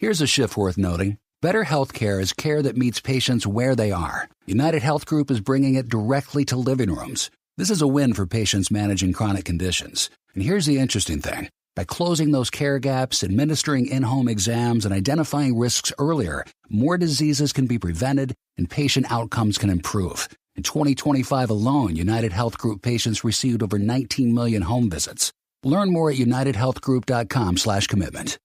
Here's a shift worth noting. Better healthcare is care that meets patients where they are. United Health Group is bringing it directly to living rooms. This is a win for patients managing chronic conditions. And here's the interesting thing. By closing those care gaps, administering in-home exams, and identifying risks earlier, more diseases can be prevented and patient outcomes can improve. In 2025 alone, United Health Group patients received over 19 million home visits. Learn more at unitedhealthgroup.com/commitment.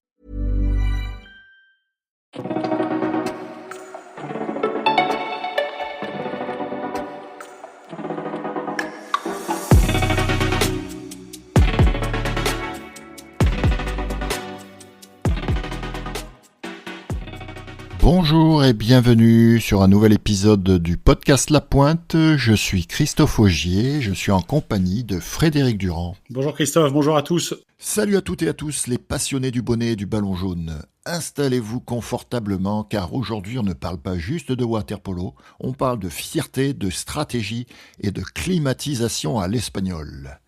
Bonjour et bienvenue sur un nouvel épisode du podcast La Pointe. Je suis Christophe Augier, je suis en compagnie de Frédéric Durand. Bonjour Christophe, bonjour à tous. Salut à toutes et à tous les passionnés du bonnet et du ballon jaune. Installez-vous confortablement car aujourd'hui on ne parle pas juste de water-polo, on parle de fierté, de stratégie et de climatisation à l'espagnol.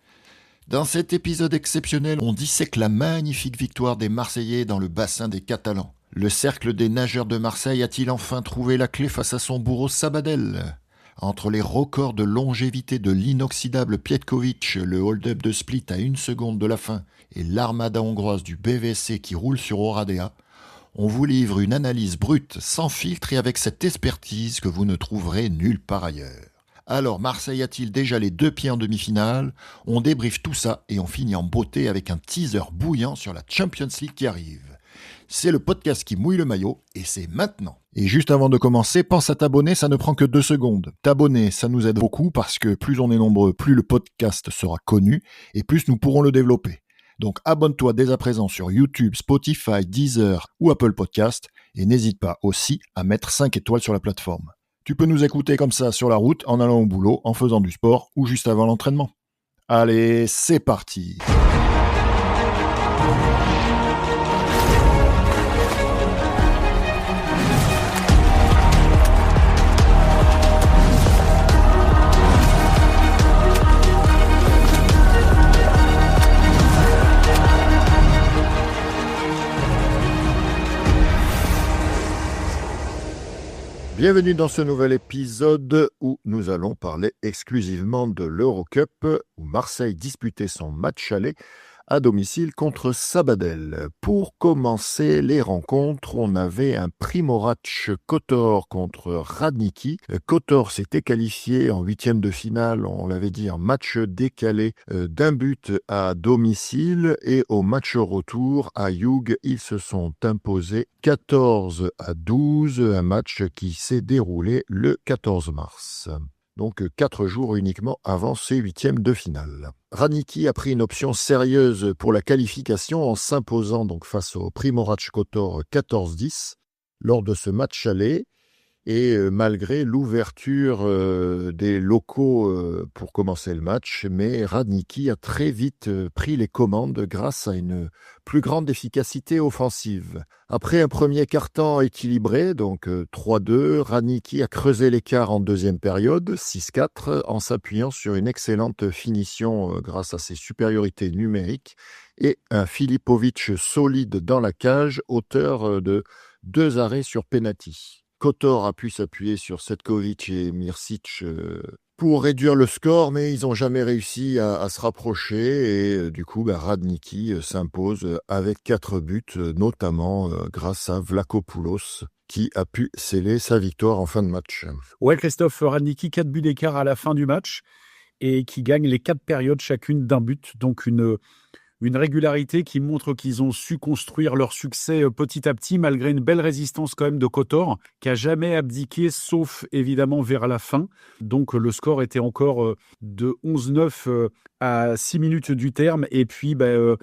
Dans cet épisode exceptionnel, on dissèque la magnifique victoire des Marseillais dans le bassin des Catalans. Le cercle des nageurs de Marseille a-t-il enfin trouvé la clé face à son bourreau Sabadell ? Entre les records de longévité de l'inoxydable Pietkovic, le hold-up de Split à 1 seconde de la fin, et l'armada hongroise du BVSC qui roule sur Oradea, on vous livre une analyse brute, sans filtre et avec cette expertise que vous ne trouverez nulle part ailleurs. Alors, Marseille a-t-il déjà les 2 pieds en demi-finale ? On débriefe tout ça et on finit en beauté avec un teaser bouillant sur la Champions League qui arrive. C'est le podcast qui mouille le maillot et c'est maintenant. Et juste avant de commencer, pense à t'abonner, ça ne prend que 2 secondes. T'abonner, ça nous aide beaucoup parce que plus on est nombreux, plus le podcast sera connu et plus nous pourrons le développer. Donc abonne-toi dès à présent sur YouTube, Spotify, Deezer ou Apple Podcast et n'hésite pas aussi à mettre 5 étoiles sur la plateforme. Tu peux nous écouter comme ça sur la route, en allant au boulot, en faisant du sport ou juste avant l'entraînement. Allez, c'est parti. Bienvenue dans ce nouvel épisode où nous allons parler exclusivement de l'Eurocup, où Marseille disputait son match aller à domicile contre Sabadell. Pour commencer les rencontres, on avait un Primorac Kotor contre Radnički. Kotor s'était qualifié en 8e de finale, on l'avait dit, en match décalé d'un but à domicile, et au match retour à Hughes, ils se sont imposés 14-12, un match qui s'est déroulé le 14 mars. Donc 4 jours uniquement avant ces 8e de finale. Radnički a pris une option sérieuse pour la qualification en s'imposant donc face au Primorac Kotor 14-10 lors de ce match aller. Et malgré l'ouverture des locaux pour commencer le match, mais Radnički a très vite pris les commandes grâce à une plus grande efficacité offensive. Après un premier quart-temps équilibré, donc 3-2, Radnički a creusé l'écart en deuxième période, 6-4, en s'appuyant sur une excellente finition grâce à ses supériorités numériques et un Filipovic solide dans la cage, auteur de 2 arrêts sur penalty. Kotor a pu s'appuyer sur Setkovic et Mirsic pour réduire le score, mais ils n'ont jamais réussi à se rapprocher. Et du coup, Radnički s'impose avec 4 buts, notamment grâce à Vlachopoulos, qui a pu sceller sa victoire en fin de match. Ouais, Christophe, Radnički, 4 buts d'écart à la fin du match et qui gagne les 4 périodes chacune d'un but. Donc une régularité qui montre qu'ils ont su construire leur succès petit à petit, malgré une belle résistance quand même de Kotor, qui n'a jamais abdiqué, sauf évidemment vers la fin. Donc le score était encore de 11-9 à 6 minutes du terme. Et puis le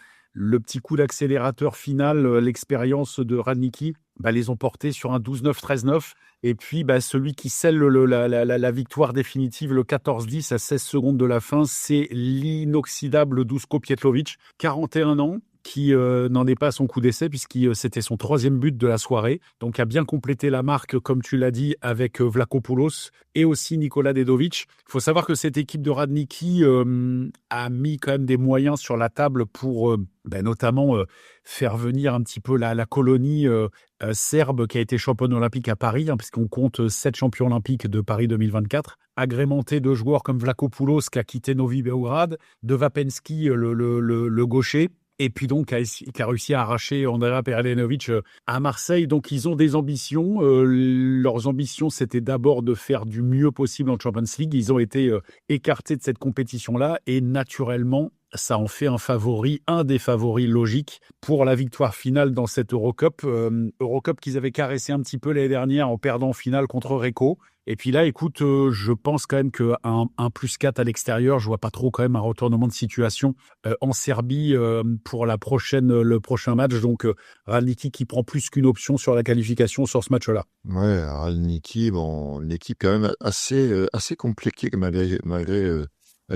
petit coup d'accélérateur final, l'expérience de Radnički, les ont portés sur un 12-9, 13-9. Et puis, celui qui scelle la victoire définitive, le 14-10 à 16 secondes de la fin, c'est l'inoxydable Duško Pietlović, 41 ans, qui n'en est pas à son coup d'essai puisque c'était son 3e but de la soirée. Donc, a bien complété la marque, comme tu l'as dit, avec Vlachopoulos et aussi Nikola Dedovic. Il faut savoir que cette équipe de Radnicki a mis quand même des moyens sur la table pour notamment faire venir un petit peu la colonie serbe qui a été championne olympique à Paris, puisqu'on compte 7 champions olympiques de Paris 2024, agrémenté de joueurs comme Vlachopoulos qui a quitté Novi Beograd, de Vapenski, le gaucher, et puis donc qui a réussi à arracher Andrea Peradenovic à Marseille. Donc ils ont des ambitions. Leurs ambitions, c'était d'abord de faire du mieux possible en Champions League. Ils ont été écartés de cette compétition-là et naturellement, ça en fait un des favoris logiques pour la victoire finale dans cette Eurocup. Eurocup qu'ils avaient caressé un petit peu l'année dernière en perdant en finale contre Recco. Et puis là, écoute, je pense quand même qu'un 1+4 à l'extérieur, je vois pas trop quand même un retournement de situation en Serbie pour le prochain match. Donc, Radnicki qui prend plus qu'une option sur la qualification sur ce match-là. Ouais, Radnicki, une équipe quand même assez compliquée malgré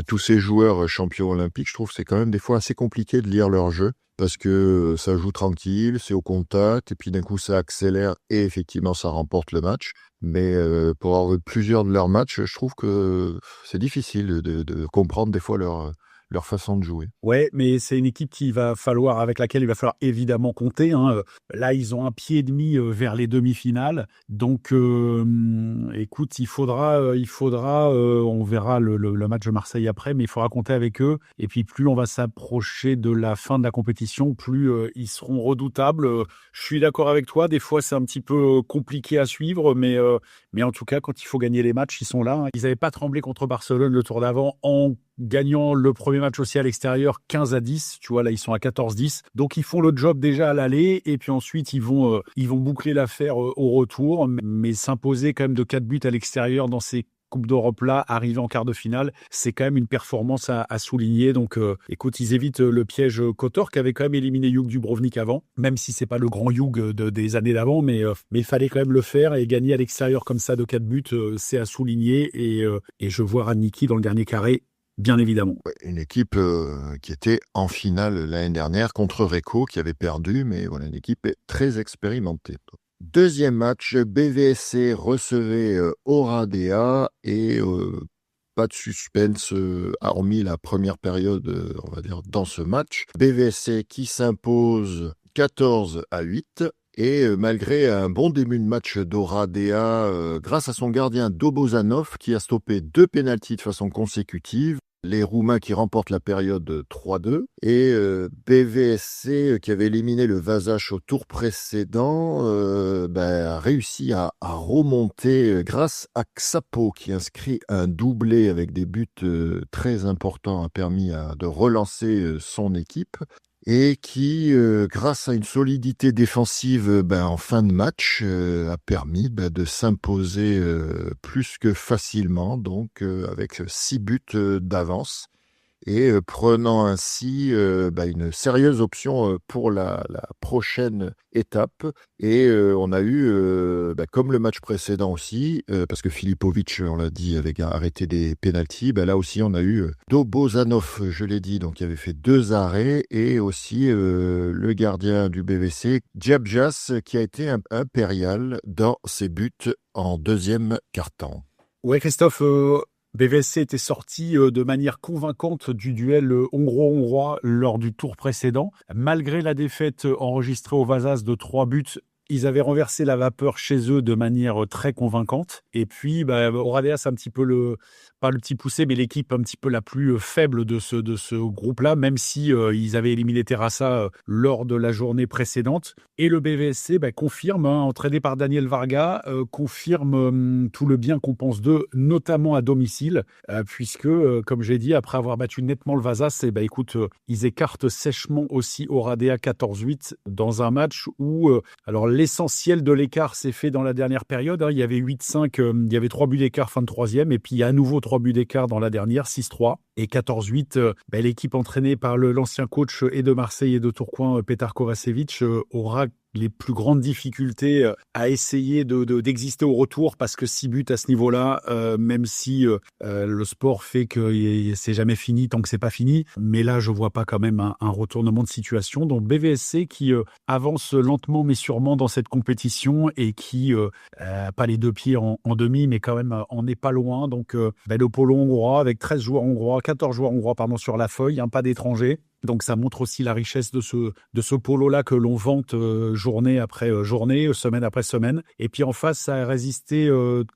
tous ces joueurs champions olympiques. Je trouve que c'est quand même des fois assez compliqué de lire leur jeu parce que ça joue tranquille, c'est au contact, et puis d'un coup ça accélère et effectivement ça remporte le match. Mais pour avoir vu plusieurs de leurs matchs, je trouve que c'est difficile de comprendre des fois leur façon de jouer. Ouais, mais c'est une équipe avec laquelle il va falloir évidemment compter. Là, ils ont un pied et demi vers les demi-finales. Donc, écoute, il faudra, on verra le match de Marseille après, mais il faudra compter avec eux. Et puis, plus on va s'approcher de la fin de la compétition, plus ils seront redoutables. Je suis d'accord avec toi. Des fois, c'est un petit peu compliqué à suivre, mais en tout cas, quand il faut gagner les matchs, ils sont là. Ils n'avaient pas tremblé contre Barcelone le tour d'avant en gagnant le premier match aussi à l'extérieur 15-10, tu vois, là ils sont à 14-10, donc ils font le job déjà à l'aller et puis ensuite ils vont boucler l'affaire au retour, mais s'imposer quand même de 4 buts à l'extérieur dans ces Coupe d'Europe là, arriver en quart de finale, c'est quand même une performance à souligner. Donc écoute, ils évitent le piège Kotor qui avait quand même éliminé Jug Dubrovnik avant, même si c'est pas le grand Jug des années d'avant, mais il fallait quand même le faire et gagner à l'extérieur comme ça de 4 buts, c'est à souligner et je vois Radnicki dans le dernier carré. Bien évidemment. Ouais, une équipe qui était en finale l'année dernière contre Recco, qui avait perdu, mais voilà, une équipe très expérimentée. Deuxième match, BVSC recevait Oradea et pas de suspense, hormis la première période, on va dire, dans ce match. BVSC qui s'impose 14-8. Et malgré un bon début de match d'Oradea, grâce à son gardien Dobozanov qui a stoppé 2 pénaltys de façon consécutive, les Roumains qui remportent la période 3-2, et BVSC qui avait éliminé le Vasas au tour précédent a réussi à remonter grâce à Xapo qui inscrit un doublé avec des buts très importants, a permis de relancer son équipe. Et qui, grâce à une solidité défensive en fin de match, a permis de s'imposer plus que facilement, donc avec 6 buts d'avance, et prenant ainsi une sérieuse option pour la prochaine étape. Et on a eu, comme le match précédent aussi, parce que Filipovic, on l'a dit, avait arrêté des pénaltys, là aussi on a eu Dobozanov, je l'ai dit, donc il avait fait 2 arrêts, et aussi le gardien du BVC, Djabjas, qui a été impérial dans ses buts en deuxième quart-temps. Ouais, Christophe, BVSC était sorti de manière convaincante du duel hongrois-hongrois lors du tour précédent. Malgré la défaite enregistrée au Vasas de 3 buts, ils avaient renversé la vapeur chez eux de manière très convaincante. Et puis, Oradea, c'est un petit peu pas le petit poussé, mais l'équipe un petit peu la plus faible de ce groupe-là, même si ils avaient éliminé Terrassa lors de la journée précédente. Et le BVSC confirme, entraîné par Daniel Varga, confirme tout le bien qu'on pense d'eux, notamment à domicile, puisque, comme j'ai dit, après avoir battu nettement le Vasas, ils écartent sèchement aussi Oradea 14-8 dans un match où, l'essentiel de l'écart s'est fait dans la dernière période. Il y avait 8-5, il y avait 3 buts d'écart fin de troisième, et puis il y a à nouveau 3 buts d'écart dans la dernière, 6-3. Et 14-8, l'équipe entraînée par l'ancien coach et de Marseille et de Tourcoing, Petar Kovacevic, aura les plus grandes difficultés à essayer d'exister au retour, parce que 6 buts à ce niveau-là, même si le sport fait que c'est jamais fini tant que c'est pas fini, mais là je vois pas quand même un retournement de situation. Donc BVSC qui avance lentement mais sûrement dans cette compétition et qui pas les deux pieds en demi, mais quand même en est pas loin. Donc le polo hongrois avec 14 joueurs hongrois sur la feuille, pas d'étrangers. Donc ça montre aussi la richesse de ce polo-là que l'on vante journée après journée, semaine après semaine. Et puis en face, ça a résisté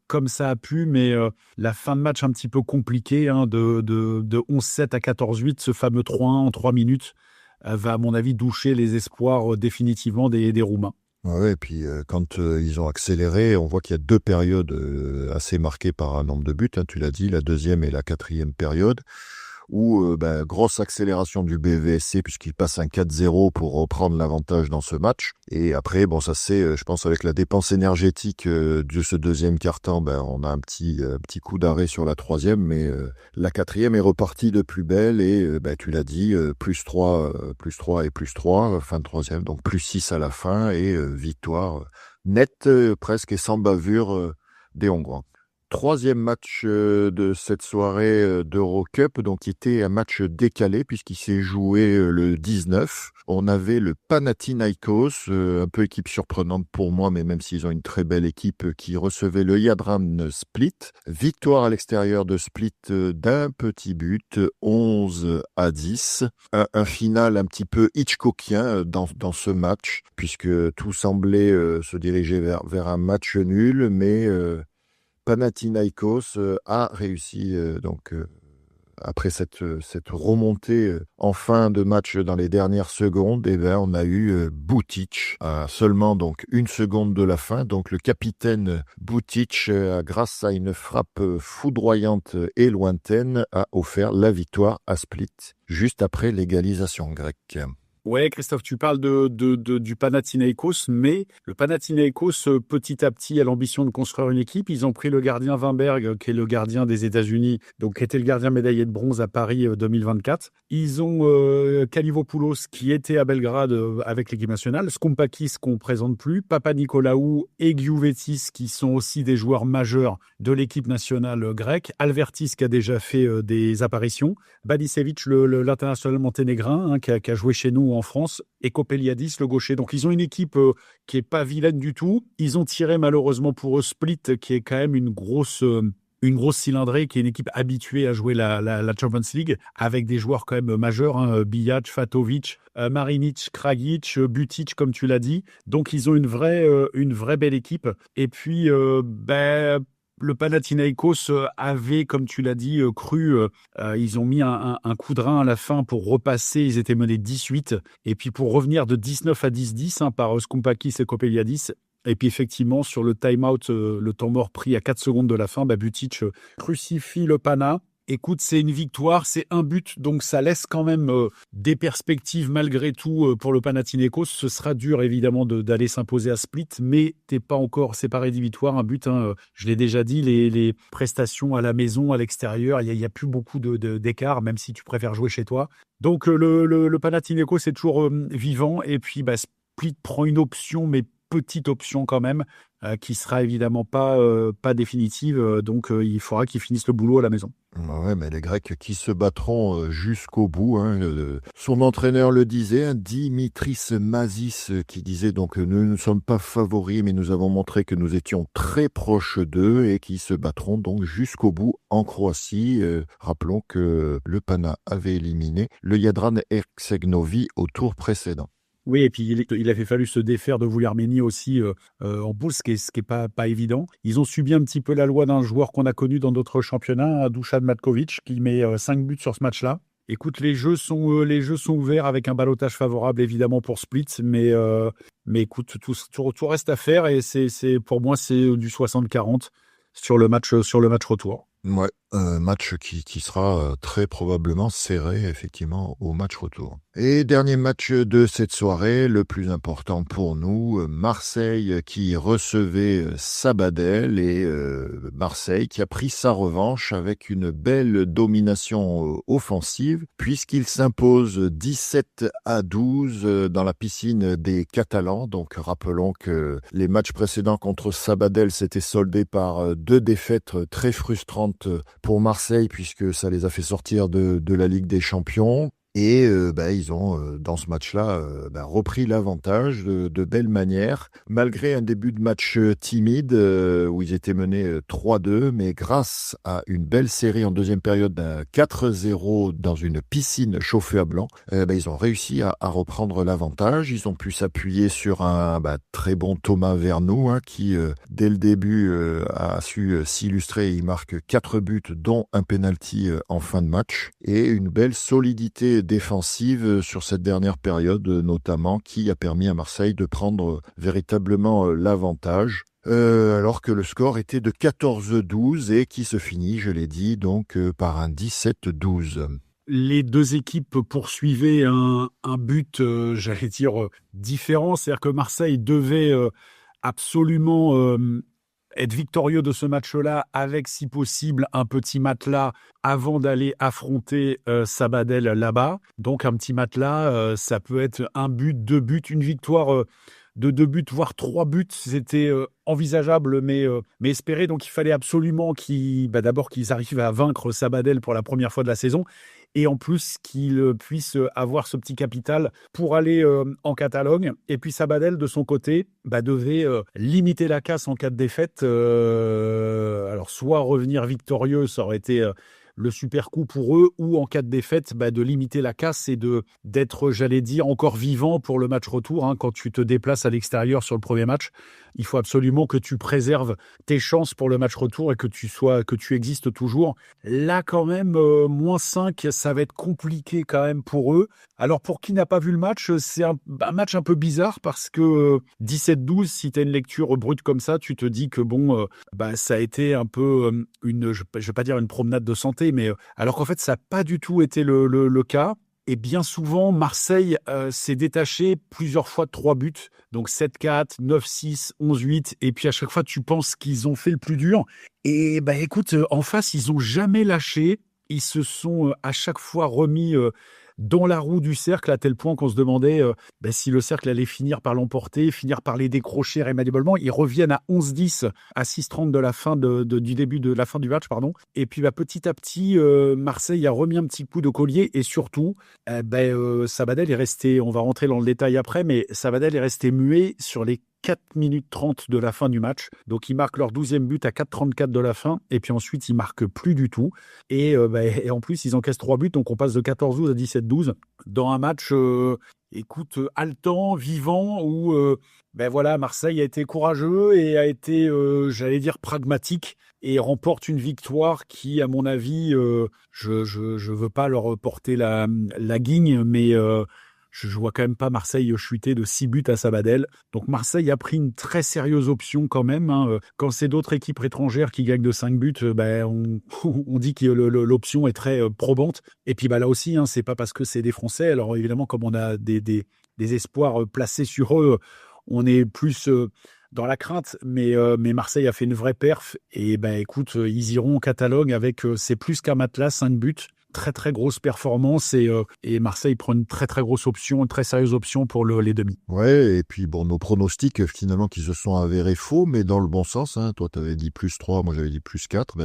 comme ça a pu, mais la fin de match un petit peu compliquée, de 11-7 à 14-8, ce fameux 3-1 en 3 minutes, va à mon avis doucher les espoirs définitivement des Roumains. Ouais, et puis quand ils ont accéléré, on voit qu'il y a 2 périodes assez marquées par un nombre de buts, tu l'as dit, la 2e et la 4e période, où grosse accélération du BVSC puisqu'il passe un 4-0 pour reprendre l'avantage dans ce match. Et après, ça c'est, je pense, avec la dépense énergétique de ce deuxième quart-temps, on a un petit coup d'arrêt sur la 3e, mais la 4e est repartie de plus belle et tu l'as dit, plus 3 et plus 3, fin de 3e, donc plus 6 à la fin et victoire nette presque et sans bavure des Hongrois. 3e match de cette soirée d'Eurocup, donc qui était un match décalé puisqu'il s'est joué le 19. On avait le Panathinaikos, un peu équipe surprenante pour moi, mais même s'ils ont une très belle équipe, qui recevait le Jadran Split. Victoire à l'extérieur de Split d'un petit but, 11-10. Un final un petit peu Hitchcockien dans ce match, puisque tout semblait se diriger vers un match nul, mais Panathinaikos a réussi après cette remontée en fin de match dans les dernières secondes. On a eu Butic à seulement donc 1 seconde de la fin. Donc le capitaine Butic, grâce à une frappe foudroyante et lointaine, a offert la victoire à Split juste après l'égalisation grecque. Ouais, Christophe, tu parles du Panathinaikos, mais le Panathinaikos, petit à petit, a l'ambition de construire une équipe. Ils ont pris le gardien Wimberg, qui est le gardien des États-Unis, donc qui était le gardien médaillé de bronze à Paris 2024. Ils ont Kalivopoulos, qui était à Belgrade avec l'équipe nationale, Skompakis, qu'on ne présente plus, Papanikolaou et Giouvetis, qui sont aussi des joueurs majeurs de l'équipe nationale grecque, Alvertis, qui a déjà fait des apparitions, Badisevic, l'international monténégrin, qui a joué chez nous en France, et Kopeliadis, le gaucher. Donc ils ont une équipe qui est pas vilaine du tout. Ils ont tiré malheureusement pour eux Split, qui est quand même une grosse cylindrée, qui est une équipe habituée à jouer la Champions League, avec des joueurs quand même majeurs, Bijac, Fatovic, Marinic, Kragic, Butic, comme tu l'as dit. Donc ils ont une vraie belle équipe. Et puis le Panathinaikos avait, comme tu l'as dit, cru. Ils ont mis un coup de rein à la fin pour repasser. Ils étaient menés 18. Et puis pour revenir de 19 à 10-10 par Skompakis et Kopeliadis. Et puis effectivement, sur le time-out, le temps mort pris à 4 secondes de la fin, Butic crucifie le Pana. Écoute, c'est une victoire, c'est un but, donc ça laisse quand même des perspectives malgré tout pour le Panathinaikos. Ce sera dur évidemment d'aller s'imposer à Split, mais t'es pas encore séparé des victoires. Un but, je l'ai déjà dit, les prestations à la maison, à l'extérieur, il y a plus beaucoup d'écart, même si tu préfères jouer chez toi. Donc le Panathinaikos est toujours vivant, et puis Split prend une option, mais petite option quand même, qui sera évidemment pas définitive. Donc il faudra qu'ils finissent le boulot à la maison. Ouais, mais les Grecs qui se battront jusqu'au bout. Son entraîneur le disait, Dimitris Mazis, qui disait donc nous ne sommes pas favoris, mais nous avons montré que nous étions très proches d'eux et qui se battront donc jusqu'au bout en Croatie. Rappelons que le Pana avait éliminé le Jadran Ercegnovi au tour précédent. Oui, et puis il avait fallu se défaire de l'Arménie aussi en poule, ce qui est pas évident. Ils ont subi un petit peu la loi d'un joueur qu'on a connu dans d'autres championnats, Dusan Matkovic, qui met 5 buts sur ce match-là. Écoute, les jeux sont ouverts avec un ballottage favorable évidemment pour Split, mais écoute, tout reste à faire, et pour moi c'est du 60-40 sur le match retour. Ouais, Un match qui sera très probablement serré, effectivement, au match retour. Et dernier match de cette soirée, le plus important pour nous, Marseille qui recevait Sabadell et Marseille qui a pris sa revanche avec une belle domination offensive puisqu'il s'impose 17-12 dans la piscine des Catalans. Donc rappelons que les matchs précédents contre Sabadell s'étaient soldés par 2 défaites très frustrantes pour Marseille puisque ça les a fait sortir de la Ligue des Champions. Et ils ont, dans ce match-là, repris l'avantage de belle manière, malgré un début de match timide où ils étaient menés 3-2, mais grâce à une belle série en deuxième période d'un 4-0 dans une piscine chauffée à blanc, ils ont réussi à reprendre l'avantage. Ils ont pu s'appuyer sur un très bon Thomas Vernou qui, dès le début, a su s'illustrer. Il marque 4 buts, dont un penalty en fin de match, et une belle solidité défensive sur cette dernière période notamment qui a permis à Marseille de prendre véritablement l'avantage alors que le score était de 14-12 et qui se finit, je l'ai dit, donc par un 17-12. Les 2 équipes poursuivaient un but, différent. C'est-à-dire que Marseille devait absolument être victorieux de ce match-là avec, si possible, un petit matelas avant d'aller affronter Sabadell là-bas. Donc un petit matelas, ça peut être 1 but, 2 buts, une victoire de 2 buts, voire 3 buts. C'était envisageable, mais espéré. Donc il fallait absolument d'abord qu'ils arrivent à vaincre Sabadell pour la première fois de la saison. Et en plus qu'ils puissent avoir ce petit capital pour aller en Catalogne. Et puis Sabadell, de son côté, devait limiter la casse en cas de défaite. Alors soit revenir victorieux, ça aurait été le super coup pour eux, ou en cas de défaite, de limiter la casse et d'être, encore vivant pour le match retour. Quand tu te déplaces à l'extérieur sur le premier match, il faut absolument que tu préserves tes chances pour le match retour et que tu existes toujours. Là, quand même, -5, ça va être compliqué quand même pour eux. Alors, pour qui n'a pas vu le match, c'est un match un peu bizarre parce que 17-12, si tu as une lecture brute comme ça, tu te dis que ça a été un peu je vais pas dire une promenade de santé, mais alors qu'en fait, ça n'a pas du tout été le cas. Et bien souvent, Marseille s'est détaché plusieurs fois de 3 buts. Donc 7-4, 9-6, 11-8. Et puis à chaque fois, tu penses qu'ils ont fait le plus dur. Et écoute, en face, ils n'ont jamais lâché. Ils se sont à chaque fois remis dans la roue du cercle, à tel point qu'on se demandait si le cercle allait finir par l'emporter, finir par les décrocher irrémédiablement. Ils reviennent à 11-10, à 6-30 de la fin du début de la fin du match, pardon. Et puis petit à petit, Marseille a remis un petit coup de collier et surtout, Sabadell est resté, on va rentrer dans le détail après, mais Sabadell est resté muet sur les 4 minutes 30 de la fin du match. Donc, ils marquent leur 12e but à 4,34 de la fin. Et puis ensuite, ils marquent plus du tout. Et en plus, ils encaissent 3 buts. Donc, on passe de 14-12 à 17-12 dans un match, haletant, vivant, où Marseille a été courageux et a été, pragmatique et remporte une victoire qui, à mon avis, je veux pas leur porter la guigne, mais je vois quand même pas Marseille chuter de 6 buts à Sabadell. Donc Marseille a pris une très sérieuse option quand même. Quand c'est d'autres équipes étrangères qui gagnent de 5 buts, on dit que l'option est très probante. Et puis là aussi, c'est pas parce que c'est des Français. Alors évidemment, comme on a des espoirs placés sur eux, on est plus dans la crainte. Mais Marseille a fait une vraie perf. Et écoute, ils iront en Catalogne avec c'est plus qu'un matelas, 5 buts. Très très grosse performance et Marseille prend une très très grosse option, une très sérieuse option pour les demi. Ouais, et puis nos pronostics finalement qui se sont avérés faux, mais dans le bon sens. Toi t'avais dit +3, moi j'avais dit +4.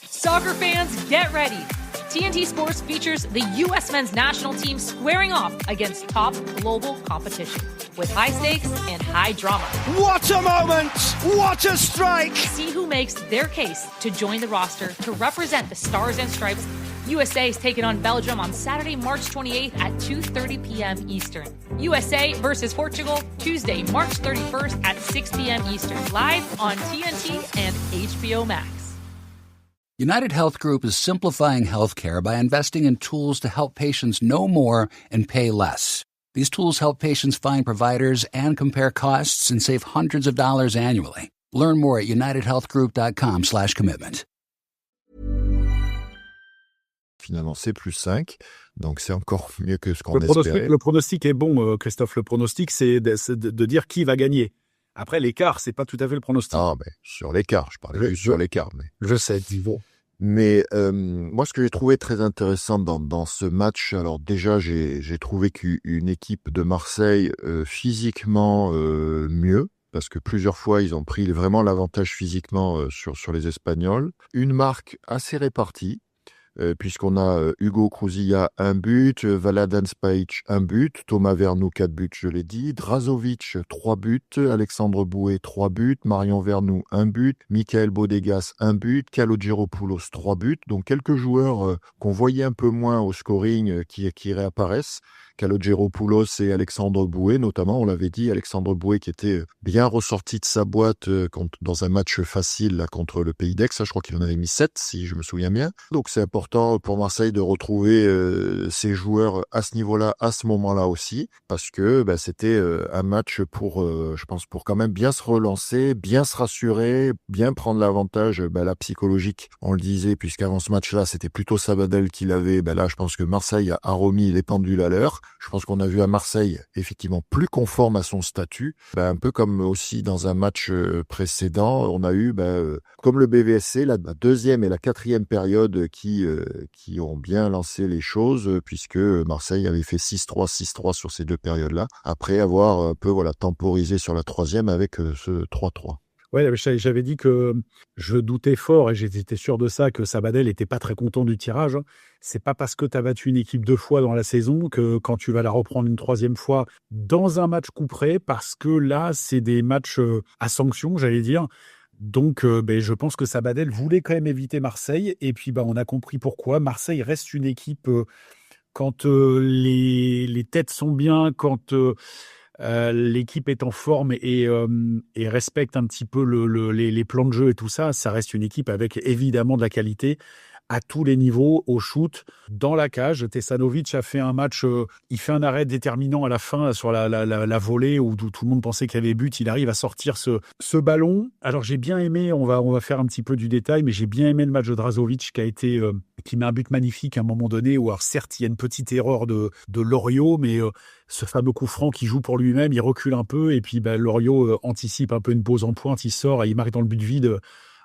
Soccer fans, get ready. TNT Sports features the U.S. men's national team squaring off against top global competition with high stakes and high drama. What a moment! What a strike! See who makes their case to join the roster to represent the Stars and Stripes. USA is taking on Belgium on Saturday, March 28th at 2:30 p.m. Eastern. USA versus Portugal, Tuesday, March 31st at 6 p.m. Eastern. Live on TNT and HBO Max. United Health Group is simplifying healthcare by investing in tools to help patients know more and pay less. These tools help patients find providers and compare costs and save hundreds of dollars annually. Learn more at unitedhealthgroup.com/commitment. Finalement, c'est plus 5, donc c'est encore mieux que ce qu'on espérait. Le pronostic est bon, Christophe. Le pronostic, c'est de dire qui va gagner. Après, l'écart, c'est pas tout à fait le pronostic. Ah, mais sur l'écart, je parlais plus sur l'écart. Mais... Je sais, Thibaut. Mais moi, ce que j'ai trouvé très intéressant dans ce match, alors déjà, j'ai trouvé qu'une équipe de Marseille physiquement mieux, parce que plusieurs fois, ils ont pris vraiment l'avantage physiquement sur les Espagnols. Une marque assez répartie, puisqu'on a Hugo Krousilla 1 but, Vladan Spajic 1 but, Thomas Vernou 4 buts, je l'ai dit, Drazovic 3 buts, Alexandre Boué 3 buts, Marion Vernou 1 but, Michael Bodegas 1 but, Kalogeropoulos 3 buts, donc quelques joueurs qu'on voyait un peu moins au scoring qui réapparaissent. Kalogeropoulos et Alexandre Boué, notamment, on l'avait dit, Alexandre Boué qui était bien ressorti de sa boîte dans un match facile là, contre le Pays d'Aix, je crois qu'il en avait mis 7, si je me souviens bien. Donc c'est important pour Marseille de retrouver ses joueurs à ce niveau-là, à ce moment-là aussi, parce que c'était un match pour, je pense, pour quand même bien se relancer, bien se rassurer, bien prendre l'avantage la psychologique, on le disait, puisqu'avant ce match-là, c'était plutôt Sabadell qui l'avait. Là, je pense que Marseille a remis les pendules à l'heure. Je pense qu'on a vu à Marseille, effectivement, plus conforme à son statut. Un peu comme aussi dans un match précédent, on a eu, comme le BVSC, la deuxième et la quatrième période qui ont bien lancé les choses, puisque Marseille avait fait 6-3, 6-3 sur ces deux périodes-là, après avoir un peu temporisé sur la troisième avec ce 3-3. Ouais, j'avais dit que je doutais fort, et j'étais sûr de ça, que Sabadell n'était pas très content du tirage. C'est pas parce que tu as battu une équipe 2 fois dans la saison que quand tu vas la reprendre une 3e fois dans un match coup près, parce que là, c'est des matchs à sanction, j'allais dire. Donc, je pense que Sabadell voulait quand même éviter Marseille. Et puis, on a compris pourquoi. Marseille reste une équipe quand les têtes sont bien, quand l'équipe est en forme et respecte un petit peu les plans de jeu et tout ça. Ça reste une équipe avec évidemment de la qualité à tous les niveaux, au shoot, dans la cage. Tesanovic a fait un match, il fait un arrêt déterminant à la fin sur la volée où tout le monde pensait qu'il y avait but. Il arrive à sortir ce ballon. Alors j'ai bien aimé, on va faire un petit peu du détail, mais j'ai bien aimé le match de Drazovic qui met un but magnifique à un moment donné où, alors certes, il y a une petite erreur de Loriot, mais ce fameux coup franc qui joue pour lui-même, il recule un peu et puis Loriot anticipe un peu une pause en pointe, il sort et il marque dans le but vide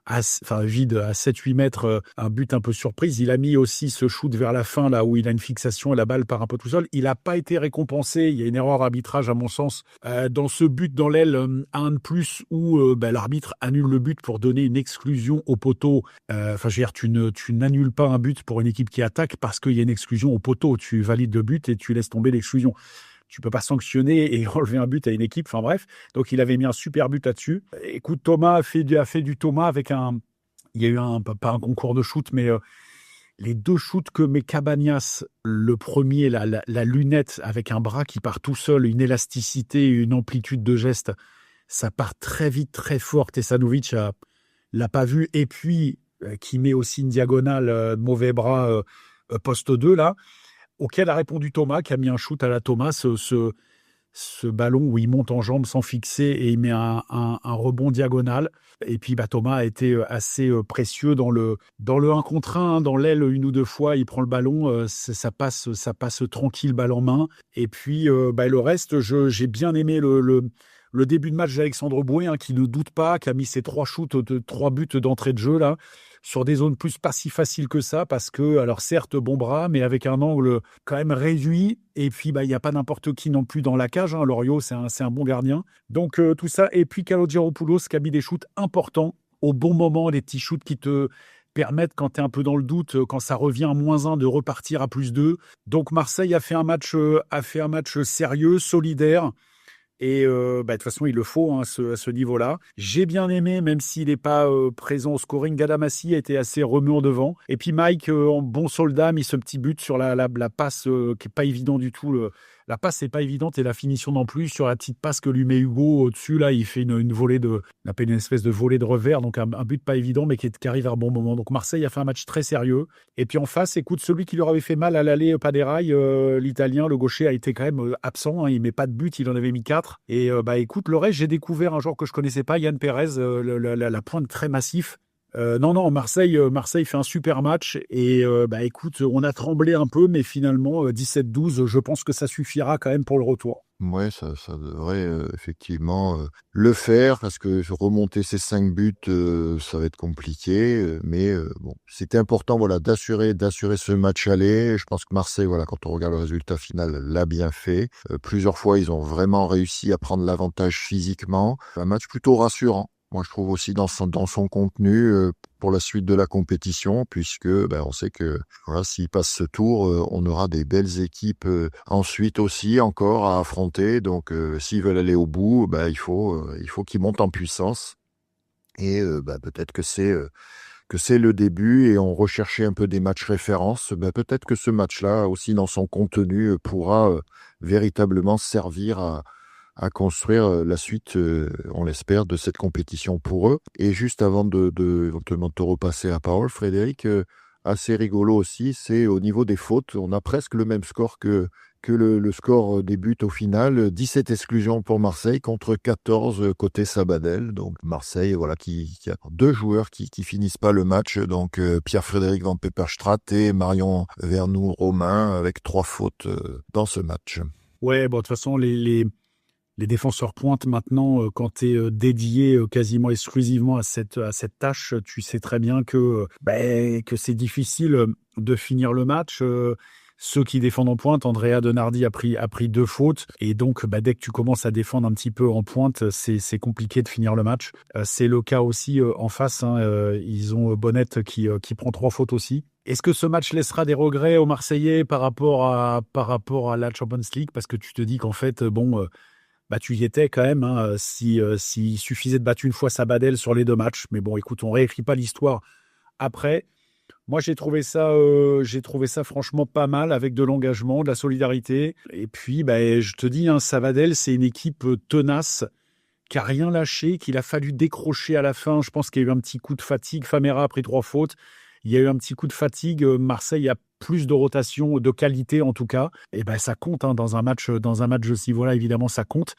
à 7-8 mètres, un but un peu surprise. Il a mis aussi ce shoot vers la fin, là où il a une fixation et la balle part un peu tout seul. Il n'a pas été récompensé. Il y a une erreur d'arbitrage, à mon sens, dans ce but dans l'aile 1 de plus, où l'arbitre annule le but pour donner une exclusion au poteau. Tu n'annules pas un but pour une équipe qui attaque parce qu'il y a une exclusion au poteau. Tu valides le but et tu laisses tomber l'exclusion. Tu peux pas sanctionner et enlever un but à une équipe. Enfin bref, donc il avait mis un super but là-dessus. Écoute, Thomas a fait du Thomas avec il y a eu pas un concours de shoot, mais les 2 shoots que met Cabañas, le premier, la lunette avec un bras qui part tout seul, une élasticité, une amplitude de geste, ça part très vite, très fort. Tesanovic l'a pas vu. Et puis, qui met aussi une diagonale, mauvais bras, poste 2, là, auquel a répondu Thomas, qui a mis un shoot à la Thomas, ce ballon où il monte en jambe sans fixer et il met un rebond diagonal. Et puis Thomas a été assez précieux dans le 1 contre 1, dans l'aile 1 ou 2 fois, il prend le ballon, ça passe tranquille, balle en main. Et puis le reste, j'ai bien aimé le début de match d'Alexandre Boué, qui ne doute pas, qui a mis ses 3 shoots, 3 buts d'entrée de jeu là, sur des zones plus pas si faciles que ça, parce que, alors certes, bon bras, mais avec un angle quand même réduit. Et puis, il n'y a pas n'importe qui non plus dans la cage. Loriot, c'est un bon gardien. Donc, tout ça. Et puis, Kalogeropoulos qui a mis des shoots importants au bon moment, des petits shoots qui te permettent, quand tu es un peu dans le doute, quand ça revient à -1, de repartir à +2. Donc, Marseille a fait un match sérieux, solidaire. Et de toute façon, il le faut à ce niveau-là. J'ai bien aimé, même s'il n'est pas présent au scoring, Gadamassi a été assez remuant devant. Et puis Mike, en bon soldat, a mis ce petit but sur la passe qui n'est pas évident du tout, La passe, c'est pas évidente et la finition non plus. Sur la petite passe que lui met Hugo au-dessus, là, il fait une volée on appelle une espèce de volée de revers, donc un but pas évident, mais qui arrive à un bon moment. Donc Marseille a fait un match très sérieux. Et puis en face, écoute, celui qui leur avait fait mal à l'aller, Paderai, l'Italien, le gaucher, a été quand même absent. Hein, il met pas de but, il en avait mis 4. Et écoute, le reste, j'ai découvert un joueur que je connaissais pas, Yann Pérez, la pointe très massif. Non, Marseille fait un super match et écoute, on a tremblé un peu, mais finalement 17-12, je pense que ça suffira quand même pour le retour. Ouais, ça devrait effectivement le faire parce que remonter ces 5 buts, ça va être compliqué. Mais bon, c'était important, voilà, d'assurer ce match aller. Je pense que Marseille, voilà, quand on regarde le résultat final, l'a bien fait. Plusieurs fois, ils ont vraiment réussi à prendre l'avantage physiquement. Un match plutôt rassurant. Moi, je trouve aussi dans son contenu pour la suite de la compétition, puisque on sait que voilà, s'il passe ce tour, on aura des belles équipes ensuite aussi encore à affronter. Donc, s'ils veulent aller au bout, il faut qu'ils montent en puissance. Et peut-être que c'est le début et on recherchait un peu des matchs références. Peut-être que ce match-là aussi dans son contenu pourra véritablement servir à construire la suite, on l'espère, de cette compétition pour eux. Et juste avant de éventuellement te repasser la parole, Frédéric, assez rigolo aussi, c'est au niveau des fautes, on a presque le même score que le score des buts au final, 17 exclusions pour Marseille contre 14 côté Sabadell. Donc Marseille, voilà, qui a 2 joueurs qui finissent pas le match, donc Pierre-Frédéric Van Peperstraat et Marion Vernou-Romain avec 3 fautes dans ce match. Ouais, de toute façon, les défenseurs pointent maintenant, quand tu es dédié quasiment exclusivement à cette tâche, tu sais très bien que c'est difficile de finir le match. Ceux qui défendent en pointe, Andrea Denardi a pris 2 fautes. Et donc, dès que tu commences à défendre un petit peu en pointe, c'est compliqué de finir le match. C'est le cas aussi en face. Hein, ils ont Bonnet qui prend 3 fautes aussi. Est-ce que ce match laissera des regrets aux Marseillais par rapport à la Champions League? Parce que tu te dis qu'en fait, tu y étais quand même, hein, s'il suffisait de battre une fois Sabadell sur les 2 matchs. Mais bon, écoute, on réécrit pas l'histoire après. Moi, j'ai trouvé ça franchement pas mal, avec de l'engagement, de la solidarité. Et puis, je te dis, hein, Sabadell, c'est une équipe tenace, qui a rien lâché, qu'il a fallu décrocher à la fin. Je pense qu'il y a eu un petit coup de fatigue. Famera a pris 3 fautes. Il y a eu un petit coup de fatigue. Marseille a plus de rotation, de qualité en tout cas. Et ça compte, hein, dans un match de ce niveau-là, évidemment, ça compte.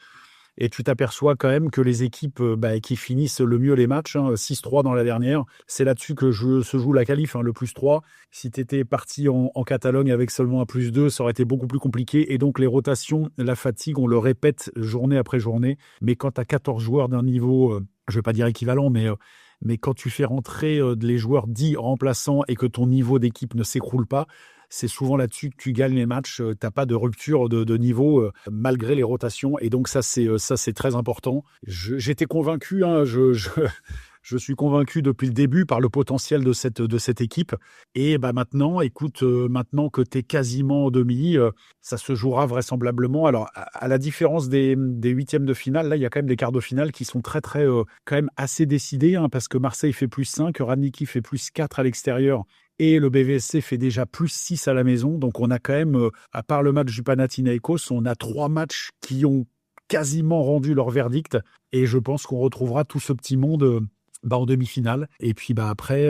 Et tu t'aperçois quand même que les équipes qui finissent le mieux les matchs, hein, 6-3 dans la dernière, c'est là-dessus que se joue la qualif, hein, le +3. Si tu étais parti en Catalogne avec seulement un +2, ça aurait été beaucoup plus compliqué. Et donc les rotations, la fatigue, on le répète journée après journée. Mais quand tu as 14 joueurs d'un niveau, je ne vais pas dire équivalent, mais quand tu fais rentrer les joueurs dits remplaçants et que ton niveau d'équipe ne s'écroule pas, c'est souvent là-dessus que tu gagnes les matchs. Tu n'as pas de rupture de niveau malgré les rotations. Et donc ça, c'est très important. J'étais convaincu, hein, je suis convaincu depuis le début par le potentiel de cette équipe. Et maintenant, écoute, maintenant que tu es quasiment en demi, ça se jouera vraisemblablement. Alors, à la différence des 8e de finale, là, il y a quand même des quarts de finale qui sont très, très, quand même assez décidés, hein, parce que Marseille fait +5, Radnički fait +4 à l'extérieur. Et le BVSC fait déjà +6 à la maison. Donc, on a quand même, à part le match du Panathinaikos, on a 3 matchs qui ont quasiment rendu leur verdict. Et je pense qu'on retrouvera tout ce petit monde en demi-finale. Et puis après,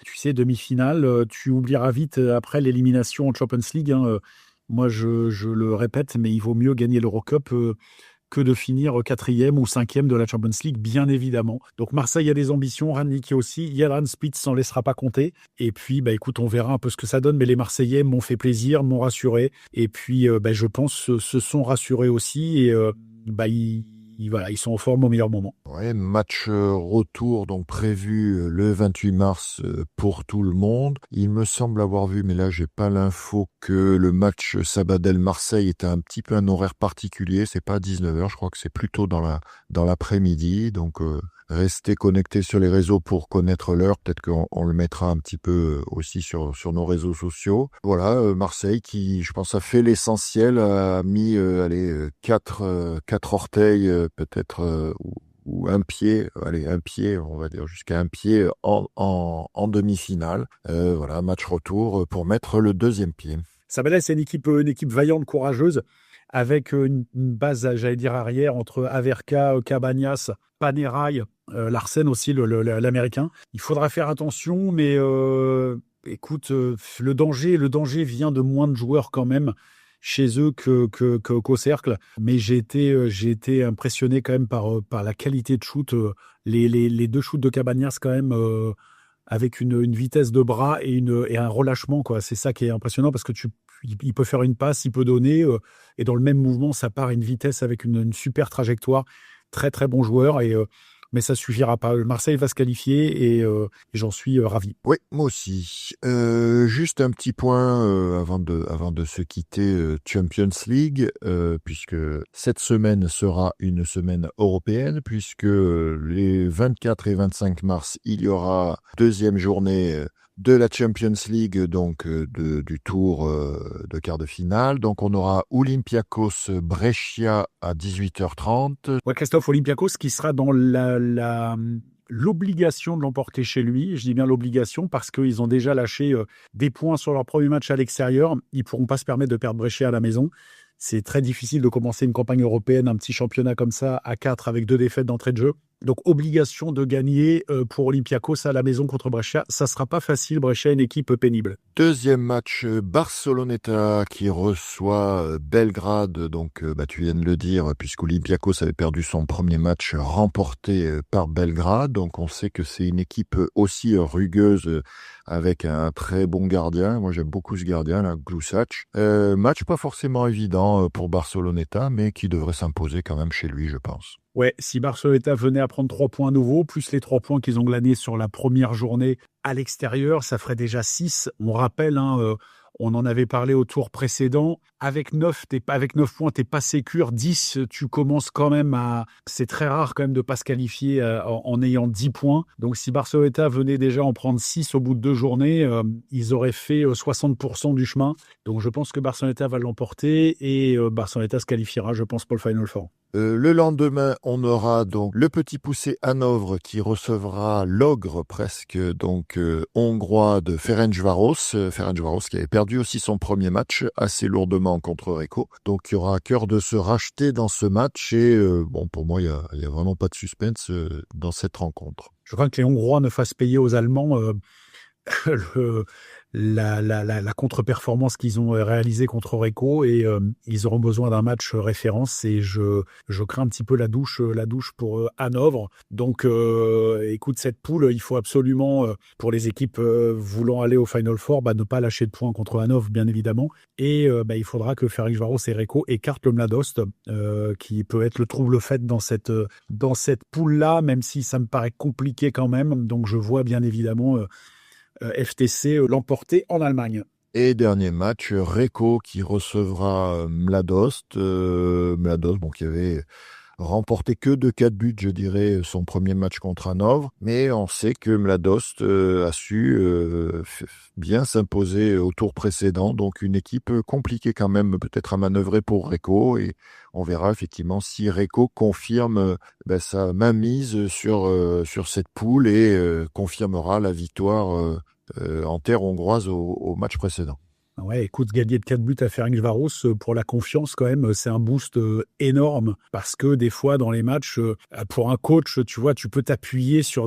tu sais, demi-finale, tu oublieras vite après l'élimination en Champions League. Hein. Moi, je le répète, mais il vaut mieux gagner l'Eurocup que de finir 4e ou 5e de la Champions League, bien évidemment. Donc Marseille a des ambitions, Radnički aussi, Yadran Spitz s'en laissera pas compter. Et puis, écoute, on verra un peu ce que ça donne, mais les Marseillais m'ont fait plaisir, m'ont rassuré. Et puis, je pense se sont rassurés aussi. Et ils sont en forme au meilleur moment. Ouais, match retour donc prévu le 28 mars pour tout le monde. Il me semble avoir vu, mais là j'ai pas l'info, que le match Sabadell-Marseille est un petit peu un horaire particulier. C'est pas à 19h, je crois que c'est plutôt dans l'après-midi. Donc restez connectés sur les réseaux pour connaître l'heure. Peut-être qu'on le mettra un petit peu aussi sur nos réseaux sociaux. Voilà, Marseille qui, je pense, a fait l'essentiel, a mis 4 orteils peut-être ou un pied, on va dire jusqu'à un pied en demi-finale. Voilà, match retour pour mettre le 2e pied. Sabadell, c'est une équipe vaillante, courageuse. avec une base, j'allais dire, arrière entre Averka, Cabanas, Panerai, Larsen aussi, l'Américain. Il faudra faire attention, mais écoute, le danger vient de moins de joueurs quand même chez eux qu'au cercle. Mais j'ai été impressionné quand même par la qualité de shoot. Les deux shoots de Cabanas quand même, avec une vitesse de bras et un relâchement, quoi. C'est ça qui est impressionnant parce que il peut faire une passe, il peut donner, et dans le même mouvement, ça part à une vitesse avec une super trajectoire. Très, très bon joueur, mais ça suffira pas. Marseille va se qualifier et j'en suis ravi. Oui, moi aussi. Juste un petit point avant de se quitter, Champions League, puisque cette semaine sera une semaine européenne, puisque les 24 et 25 mars, il y aura deuxième journée de la Champions League, donc du tour de quart de finale. Donc on aura Olympiakos Brescia à 18h30. Ouais, Christophe, Olympiakos qui sera dans l'obligation de l'emporter chez lui. Je dis bien l'obligation parce qu'ils ont déjà lâché des points sur leur premier match à l'extérieur. Ils ne pourront pas se permettre de perdre Brescia à la maison. C'est très difficile de commencer une campagne européenne, un petit championnat comme ça, à 4 avec 2 défaites d'entrée de jeu. Donc, obligation de gagner pour Olympiakos à la maison contre Brescia. Ça ne sera pas facile. Brescia est une équipe pénible. Deuxième match, Barceloneta qui reçoit Belgrade. Donc, tu viens de le dire, puisqu'Olympiakos avait perdu son premier match remporté par Belgrade. Donc, on sait que c'est une équipe aussi rugueuse avec un très bon gardien. Moi, j'aime beaucoup ce gardien, là, Glusac. Match pas forcément évident pour Barceloneta, mais qui devrait s'imposer quand même chez lui, je pense. Ouais, si Barceloneta venait à prendre 3 points nouveaux, plus les 3 points qu'ils ont glanés sur la première journée à l'extérieur, ça ferait déjà 6. On rappelle, on en avait parlé au tour précédent. Avec 9 points, t'es pas sécure. 10, tu commences quand même à... C'est très rare quand même de pas se qualifier en ayant 10 points. Donc si Barceloneta venait déjà en prendre 6 au bout de 2 journées, ils auraient fait 60% du chemin. Donc je pense que Barceloneta va l'emporter et Barceloneta se qualifiera, je pense, pour le Final Four. Le lendemain, on aura donc le petit poussé Hanovre qui recevra l'ogre presque donc hongrois de Ferencváros. Ferencváros qui avait perdu aussi son premier match assez lourdement contre Recco. Donc il y aura à cœur de se racheter dans ce match et pour moi il y a vraiment pas de suspense dans cette rencontre. Je crains que les Hongrois ne fassent payer aux Allemands la contre-performance qu'ils ont réalisée contre Recco et ils auront besoin d'un match référence et je crains un petit peu la douche pour Hanovre. Donc écoute, cette poule, il faut absolument pour les équipes voulant aller au Final Four, ne pas lâcher de points contre Hanovre bien évidemment et il faudra que Ferencváros et Recco écartent le Mladost qui peut être le trouble-fête dans cette poule-là, même si ça me paraît compliqué quand même. Donc je vois bien évidemment FTC l'emporter en Allemagne. Et dernier match, Recco qui recevra Mladost. Mladost, qui avait remporté que de 4 buts, je dirais, son premier match contre Hanovre. Mais on sait que Mladost a su bien s'imposer au tour précédent. Donc une équipe compliquée quand même, peut-être à manœuvrer pour Recco. Et on verra effectivement si Recco confirme sa mainmise sur cette poule et confirmera la victoire en terre hongroise au match précédent. Ouais, écoute, gagner de 4 buts à Ferencváros pour la confiance, quand même, c'est un boost énorme parce que des fois, dans les matchs, pour un coach, tu vois, tu peux t'appuyer sur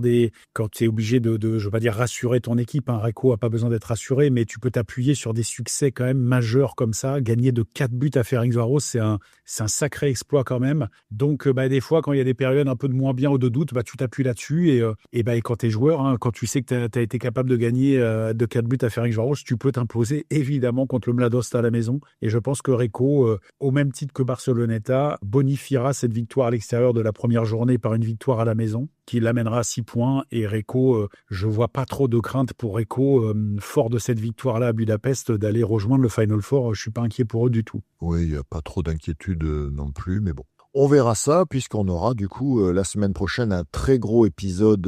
quand tu es obligé de, je vais pas dire rassurer ton équipe, Recco a pas besoin d'être rassuré, mais tu peux t'appuyer sur des succès quand même majeurs comme ça. Gagner de 4 buts à Ferencváros, c'est un sacré exploit quand même. Donc, des fois, quand il y a des périodes un peu de moins bien ou de doute, tu t'appuies là-dessus et quand t'es joueur, quand tu sais que t'as été capable de gagner de 4 buts à Ferencváros, tu peux t'imposer évidemment contre le Mladost à la maison. Et je pense que Recco, au même titre que Barceloneta, bonifiera cette victoire à l'extérieur de la première journée par une victoire à la maison qui l'amènera à 6 points. Et Recco, je vois pas trop de crainte pour Recco, fort de cette victoire-là à Budapest, d'aller rejoindre le Final Four. Je suis pas inquiet pour eux du tout. Oui, il n'y a pas trop d'inquiétude non plus, mais bon. On verra ça puisqu'on aura du coup la semaine prochaine un très gros épisode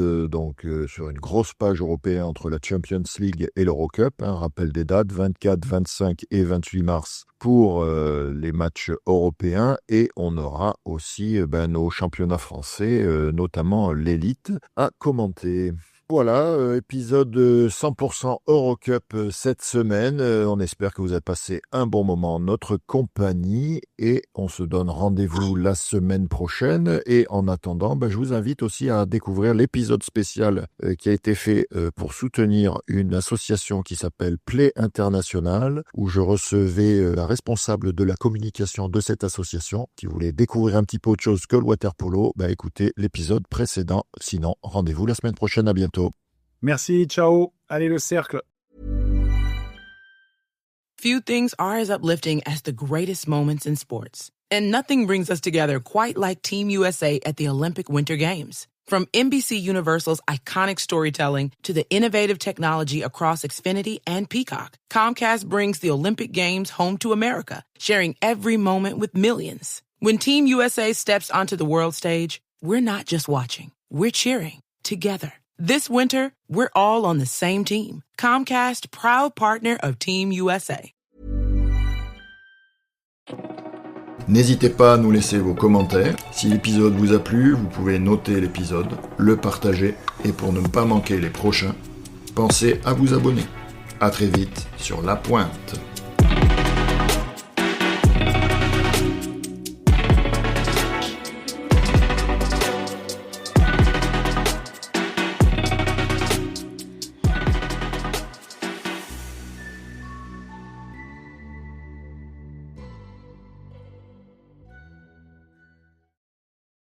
sur une grosse page européenne entre la Champions League et l'Eurocup. Rappel des dates, 24, 25 et 28 mars pour les matchs européens et on aura aussi nos championnats français, notamment l'élite, à commenter. Voilà, épisode 100% Eurocup cette semaine. On espère que vous avez passé un bon moment en notre compagnie et on se donne rendez-vous la semaine prochaine. Et en attendant, je vous invite aussi à découvrir l'épisode spécial qui a été fait pour soutenir une association qui s'appelle Play International, où je recevais la responsable de la communication de cette association qui voulait découvrir un petit peu autre chose que le waterpolo. Écoutez l'épisode précédent. Sinon, rendez-vous la semaine prochaine. À bientôt. Merci, ciao. Allez, le cercle. Few things are as uplifting as the greatest moments in sports. And nothing brings us together quite like Team USA at the Olympic Winter Games. From NBC Universal's iconic storytelling to the innovative technology across Xfinity and Peacock, Comcast brings the Olympic Games home to America, sharing every moment with millions. When Team USA steps onto the world stage, we're not just watching, we're cheering together. This winter, we're all on the same team. Comcast, proud partner of Team USA. N'hésitez pas à nous laisser vos commentaires. Si l'épisode vous a plu, vous pouvez noter l'épisode, le partager et pour ne pas manquer les prochains, pensez à vous abonner. À très vite sur La Pointe.